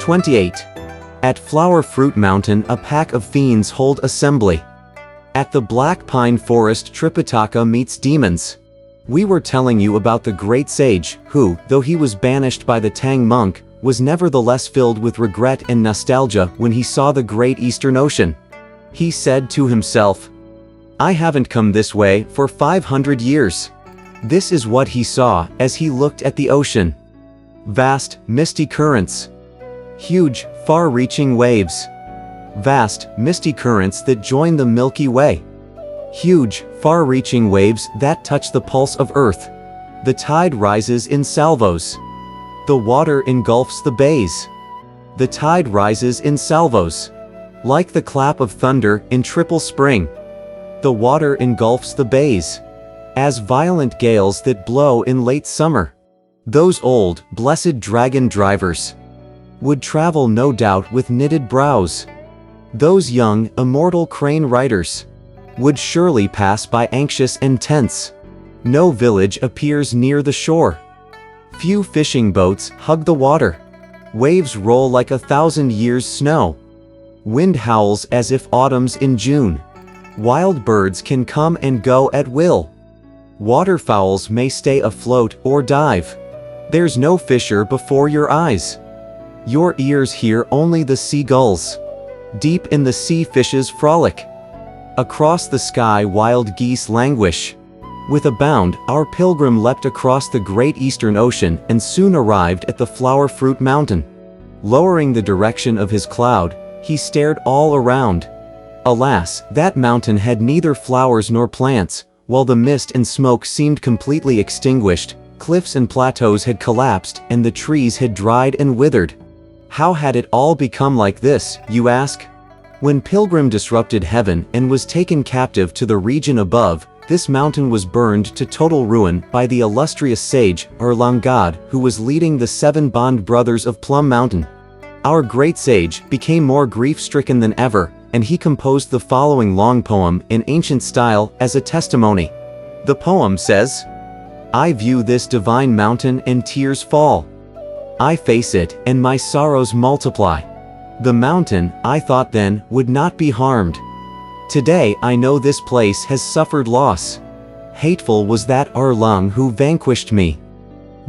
28. At Flower Fruit Mountain a pack of fiends hold assembly. At the Black Pine Forest Tripitaka meets demons. We were telling you about the great sage, who, though he was banished by the Tang monk, was nevertheless filled with regret and nostalgia when he saw the great Eastern Ocean. He said to himself, "I haven't come this way for 500 years. This is what he saw as he looked at the ocean. Vast, misty currents. Huge, far-reaching waves. Vast, misty currents that join the Milky Way. Huge, far-reaching waves that touch the pulse of Earth. The tide rises in salvos. The water engulfs the bays. The tide rises in salvos. Like the clap of thunder in triple spring. The water engulfs the bays. As violent gales that blow in late summer. Those old, blessed dragon drivers would travel no doubt with knitted brows. Those young, immortal crane riders would surely pass by anxious and tense. No village appears near the shore. Few fishing boats hug the water. Waves roll like 1,000 years' snow. Wind howls as if autumn's in June. Wild birds can come and go at will. Waterfowls may stay afloat or dive. There's no fisher before your eyes. Your ears hear only the seagulls. Deep in the sea fishes frolic. Across the sky wild geese languish. With a bound, our pilgrim leapt across the great Eastern Ocean and soon arrived at the Flower Fruit Mountain. Lowering the direction of his cloud, he stared all around. Alas, that mountain had neither flowers nor plants, while the mist and smoke seemed completely extinguished. Cliffs and plateaus had collapsed and the trees had dried and withered. How had it all become like this, you ask? When Pilgrim disrupted heaven and was taken captive to the region above, this mountain was burned to total ruin by the illustrious sage, Erlangad, who was leading the 7 Bond brothers of Plum Mountain. Our great sage became more grief-stricken than ever, and he composed the following long poem in ancient style as a testimony. The poem says, "I view this divine mountain and tears fall. I face it and my sorrows multiply. The mountain, I thought then, would not be harmed. Today I know this place has suffered loss. Hateful was that Erlang who vanquished me.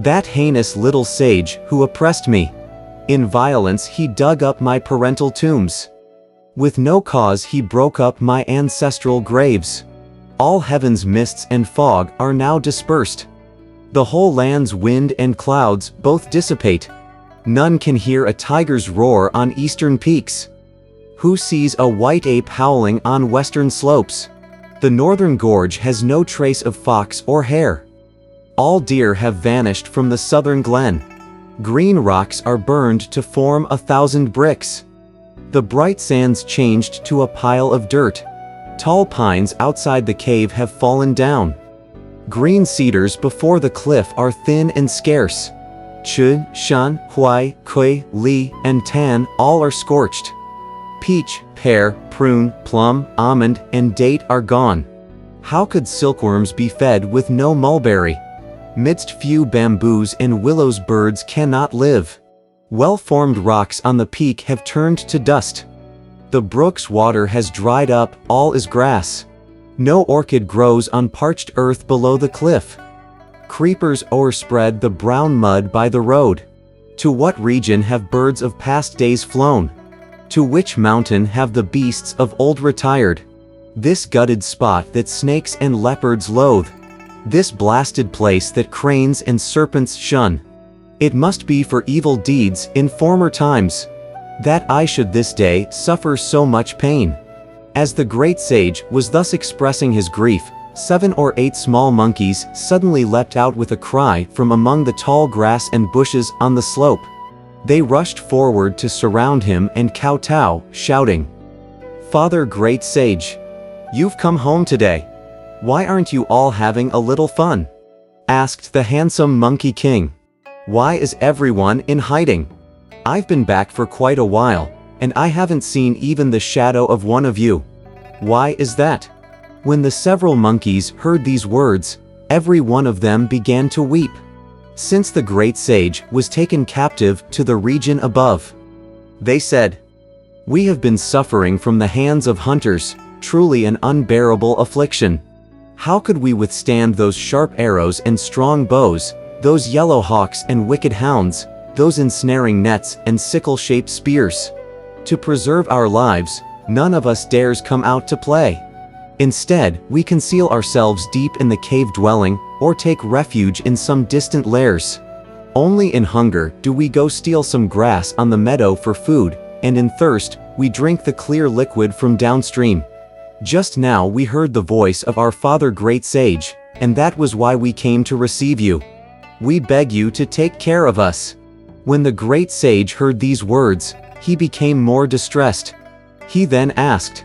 That heinous little sage who oppressed me. In violence he dug up my parental tombs. With no cause he broke up my ancestral graves. All heaven's mists and fog are now dispersed. The whole land's wind and clouds both dissipate. None can hear a tiger's roar on eastern peaks. Who sees a white ape howling on western slopes? The northern gorge has no trace of fox or hare. All deer have vanished from the southern glen. Green rocks are burned to form 1,000 bricks. The bright sands changed to a pile of dirt. Tall pines outside the cave have fallen down. Green cedars before the cliff are thin and scarce. Chu, Shan, Huai, Kui, Li, and Tan all are scorched. Peach, pear, prune, plum, almond, and date are gone. How could silkworms be fed with no mulberry? Midst few bamboos and willows birds cannot live. Well-formed rocks on the peak have turned to dust. The brook's water has dried up, all is grass. No orchid grows on parched earth below the cliff. Creepers o'erspread the brown mud by the road. To what region have birds of past days flown? To which mountain have the beasts of old retired? This gutted spot that snakes and leopards loathe. This blasted place that cranes and serpents shun. It must be for evil deeds in former times, that I should this day suffer so much pain." As the great sage was thus expressing his grief, 7 or 8 small monkeys suddenly leapt out with a cry from among the tall grass and bushes on the slope. They rushed forward to surround him and kowtow, shouting, "Father Great Sage, you've come home today. Why aren't you all having a little fun?" asked the handsome Monkey King. "Why is everyone in hiding? I've been back for quite a while, and I haven't seen even the shadow of one of you. Why is that?" When the several monkeys heard these words, every one of them began to weep. Since the great sage was taken captive to the region above, They said, "We have been suffering from the hands of hunters, truly an unbearable affliction. How could we withstand those sharp arrows and strong bows, those yellow hawks and wicked hounds, those ensnaring nets and sickle-shaped spears? To preserve our lives, none of us dares come out to play. Instead, we conceal ourselves deep in the cave dwelling, or take refuge in some distant lairs. Only in hunger do we go steal some grass on the meadow for food, and in thirst, we drink the clear liquid from downstream. Just now we heard the voice of our father great sage, and that was why we came to receive you. We beg you to take care of us." When the great sage heard these words, he became more distressed. He then asked,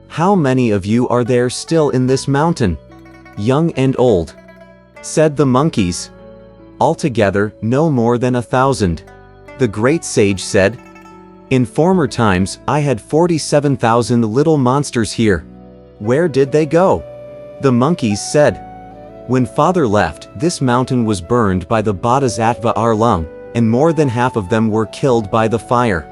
"How many of you are there still in this mountain? Young and old?" Said the monkeys, "Altogether, no more than 1,000. The great sage said, "In former times, I had 47,000 little monsters here. Where did they go?" The monkeys said, "When father left, this mountain was burned by the Bodhisattva Arlung, and more than half of them were killed by the fire.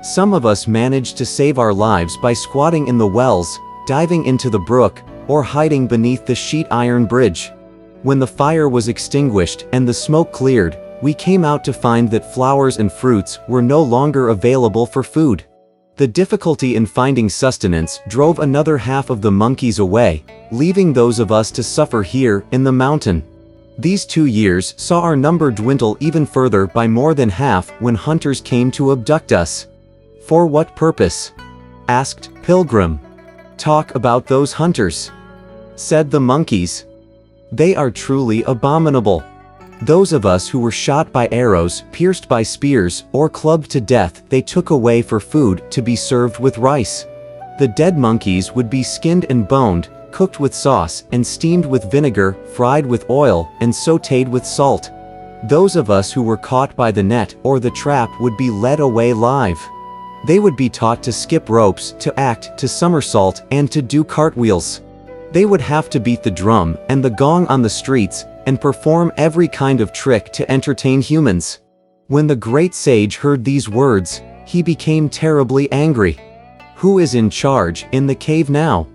Some of us managed to save our lives by squatting in the wells, diving into the brook, or hiding beneath the sheet iron bridge. When the fire was extinguished and the smoke cleared, we came out to find that flowers and fruits were no longer available for food. The difficulty in finding sustenance drove another half of the monkeys away, leaving those of us to suffer here in the mountain. These 2 years saw our number dwindle even further by more than half when hunters came to abduct us." "For what purpose?" asked Pilgrim. "Talk about those hunters," said the monkeys. "They are truly abominable. Those of us who were shot by arrows, pierced by spears, or clubbed to death they took away for food to be served with rice. The dead monkeys would be skinned and boned, cooked with sauce, and steamed with vinegar, fried with oil, and sautéed with salt. Those of us who were caught by the net or the trap would be led away live. They would be taught to skip ropes, to act, to somersault, and to do cartwheels. They would have to beat the drum and the gong on the streets, and perform every kind of trick to entertain humans." When the great sage heard these words, he became terribly angry. "Who is in charge in the cave now?"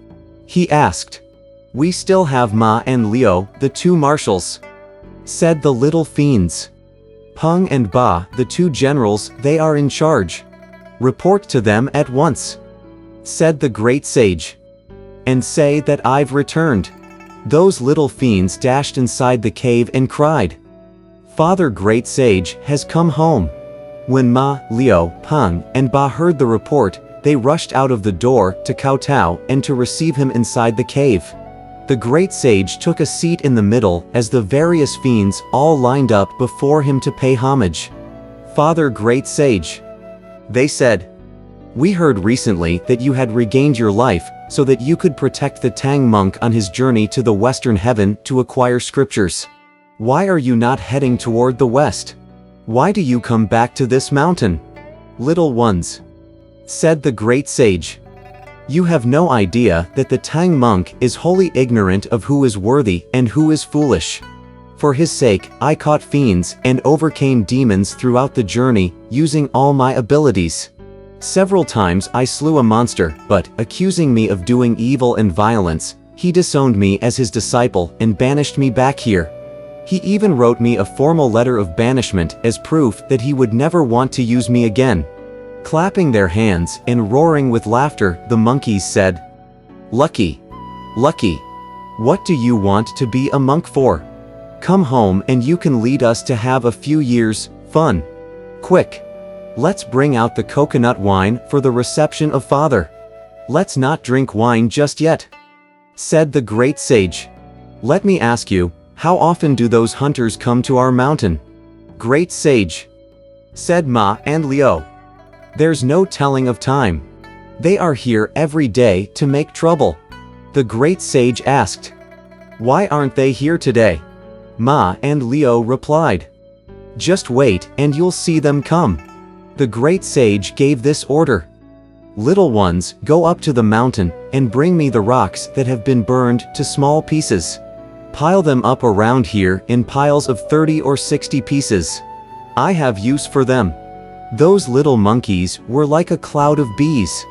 he asked. "We still have Ma and Leo, the 2 marshals," said the little fiends. "Peng and Ba, the 2 generals, they are in charge. Report to them at once," said the great sage, "and say that I've returned." Those little fiends dashed inside the cave and cried, "Father Great Sage has come home." When Ma, Leo, Peng, and Ba heard the report, they rushed out of the door to kowtow and to receive him inside the cave. The great sage took a seat in the middle as the various fiends all lined up before him to pay homage. "Father Great Sage," they said, "we heard recently that you had regained your life so that you could protect the Tang monk on his journey to the western heaven to acquire scriptures. Why are you not heading toward the west? Why do you come back to this mountain?" "Little ones," said the great sage, "you have no idea that the Tang monk is wholly ignorant of who is worthy and who is foolish. For his sake, I caught fiends and overcame demons throughout the journey, using all my abilities. Several times I slew a monster, but, accusing me of doing evil and violence, he disowned me as his disciple and banished me back here. He even wrote me a formal letter of banishment as proof that he would never want to use me again." Clapping their hands and roaring with laughter, the monkeys said, "Lucky! Lucky! What do you want to be a monk for? Come home and you can lead us to have a few years' fun. Quick! Let's bring out the coconut wine for the reception of father." "Let's not drink wine just yet," said the great sage. "Let me ask you, how often do those hunters come to our mountain?" "Great sage," said Ma and Leo, "there's no telling of time. They are here every day to make trouble." The great sage asked, "Why aren't they here today?" Ma and Leo replied, "Just wait and you'll see them come." The great sage gave this order: "Little ones, go up to the mountain and bring me the rocks that have been burned to small pieces. Pile them up around here in piles of 30 or 60 pieces. I have use for them." Those little monkeys were like a cloud of bees.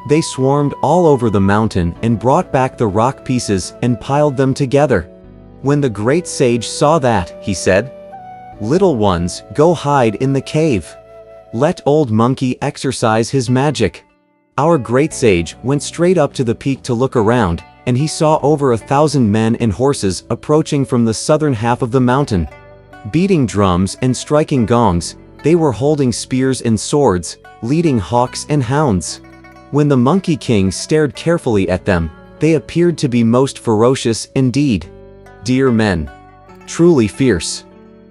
They swarmed all over the mountain and brought back the rock pieces and piled them together. When the great sage saw that, he said, "Little ones, go hide in the cave. Let Old Monkey exercise his magic." Our great sage went straight up to the peak to look around, and he saw over 1,000 men and horses approaching from the southern half of the mountain. Beating drums and striking gongs, they were holding spears and swords, leading hawks and hounds. When the Monkey King stared carefully at them, they appeared to be most ferocious indeed. Dear men, truly fierce.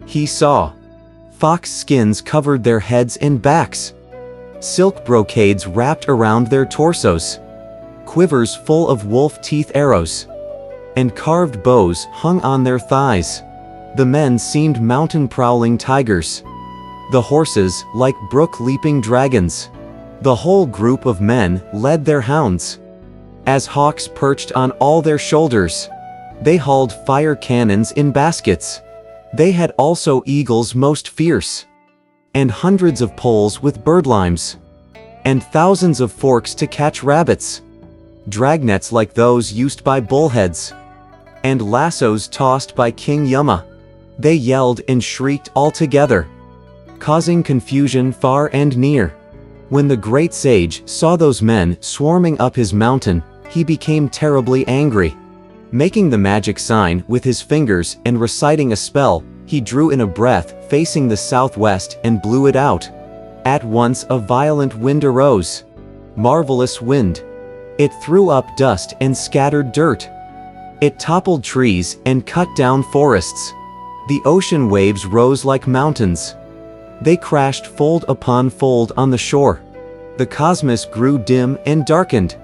He saw. Fox skins covered their heads and backs. Silk brocades wrapped around their torsos. Quivers full of wolf teeth arrows. And carved bows hung on their thighs. The men seemed mountain-prowling tigers. The horses like brook-leaping dragons. The whole group of men led their hounds. As hawks perched on all their shoulders, they hauled fire cannons in baskets. They had also eagles most fierce, and hundreds of poles with birdlimes, and thousands of forks to catch rabbits, dragnets like those used by bullheads, and lassos tossed by King Yama. They yelled and shrieked all together, causing confusion far and near. When the great sage saw those men swarming up his mountain, he became terribly angry. Making the magic sign with his fingers and reciting a spell, he drew in a breath facing the southwest and blew it out. At once a violent wind arose. Marvelous wind. It threw up dust and scattered dirt. It toppled trees and cut down forests. The ocean waves rose like mountains. They crashed fold upon fold on the shore. The cosmos grew dim and darkened.